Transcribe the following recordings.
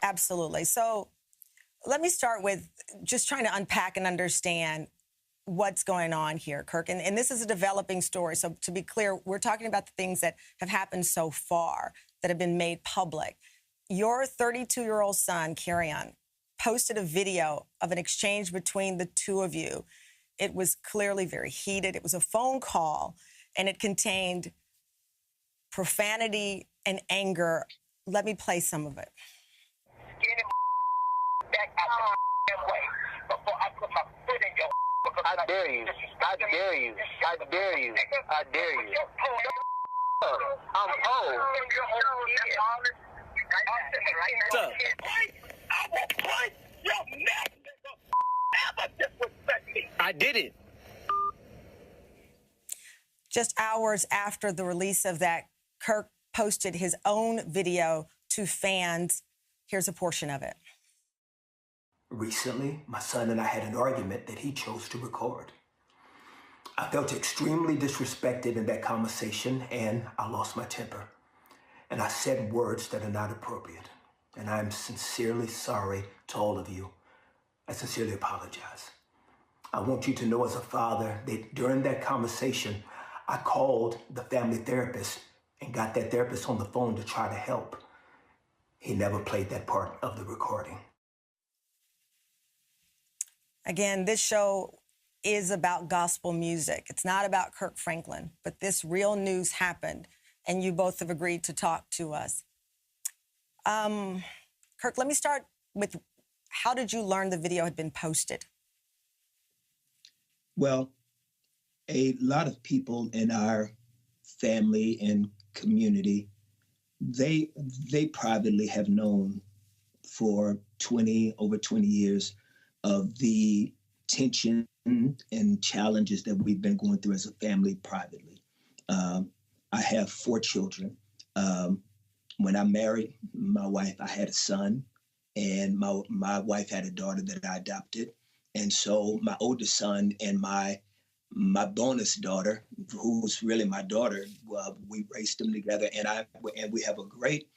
Absolutely. So let me start with just trying to unpack and understand what's going on here, Kirk. And this is a developing story. So to be clear, we're talking about the things that have happened so far that have been made public. Your 32-year-old son, Kerrion, posted a video of an exchange between the two of you. It was clearly very heated. It was a phone call, and it contained profanity and anger. Let me play some of it. Get him back out the way before I put my foot in your. I dare you. I dare you. I dare you. I dare you. I'm old. I will break your neck, nigga. Ever disrespect me. I did it. Just hours after the release of that, Kirk posted his own video to fans. Here's a portion of it. Recently, my son and I had an argument that he chose to record. I felt extremely disrespected in that conversation, and I lost my temper. And I said words that are not appropriate. And I'm sincerely sorry to all of you. I sincerely apologize. I want you to know as a father that during that conversation, I called the family therapist and got that therapist on the phone to try to help. He never played that part of the recording. Again, this show is about gospel music. It's not about Kirk Franklin, but this real news happened, and you both have agreed to talk to us. Kirk, let me start with, how did you learn the video had been posted? Well, a lot of people in our family and community, they privately have known for over 20 years of the tension and challenges that we've been going through as a family privately. I have 4 children. When I married my wife, I had a son, and my wife had a daughter that I adopted. And so my oldest son and my bonus daughter, who's really my daughter, we raised them together, and we have a great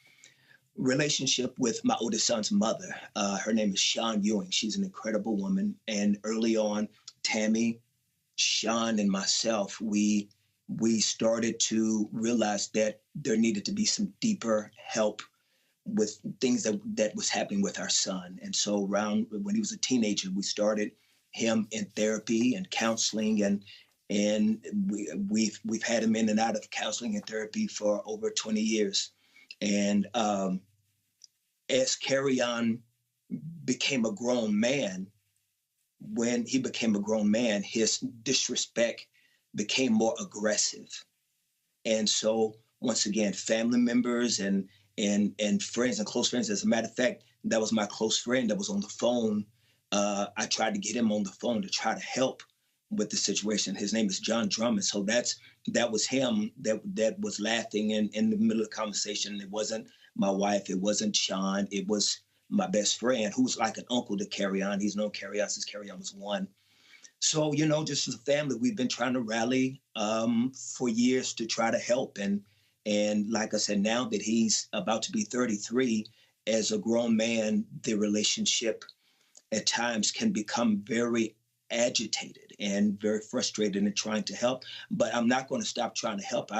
relationship with my oldest son's mother. Her name is Sean Ewing. She's an incredible woman. And early on, Tammy, Sean, and myself, we started to realize that there needed to be some deeper help with things that was happening with our son. And so around when he was a teenager, we started him in therapy and counseling, and we've had him in and out of counseling and therapy for over 20 years. And as Kerrion became a grown man, when he became a grown man, his disrespect became more aggressive. And so once again, family members and friends and close friends, as a matter of fact, that was my close friend that was on the phone. I tried to get him on the phone to try to help with the situation. His name is John Drummond. So that was him that was laughing in the middle of the conversation. It wasn't my wife. It wasn't Sean. It was my best friend, who's like an uncle to Kerrion. He's known Kerrion since Kerrion was 1. So, just as a family, we've been trying to rally for years to try to help. And like I said, now that he's about to be 33, as a grown man, the relationship at times can become very agitated and very frustrated in trying to help. But I'm not going to stop trying to help.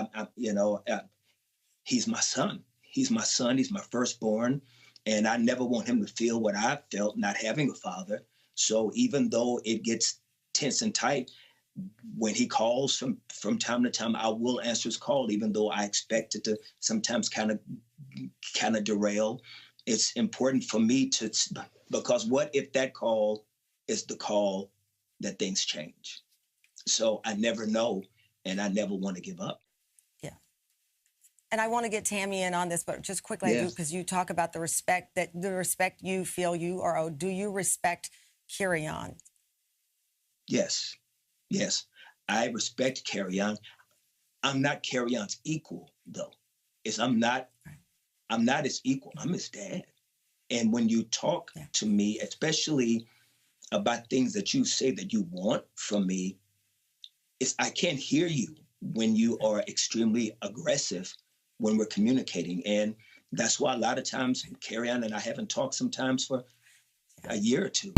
He's my son. He's my son. He's my firstborn. And I never want him to feel what I felt not having a father. So even though it gets tense and tight, when he calls from time to time, I will answer his call, even though I expect it to sometimes kind of derail. It's important for me because what if that call is the call that things change? So I never know, and I never want to give up. Yeah. And I want to get Tammy in on this, but just quickly, yes, because you talk about the respect you feel you are owed. Do you respect Kerrion? Yes. Yes. I respect Kerrion. I'm not Kerrion's equal, though. I'm not his equal. I'm his dad. And when you talk to me, especially about things that you say that you want from me, I can't hear you when you are extremely aggressive when we're communicating. And That's why a lot of times Carrie Ann and I haven't talked sometimes for a year or two.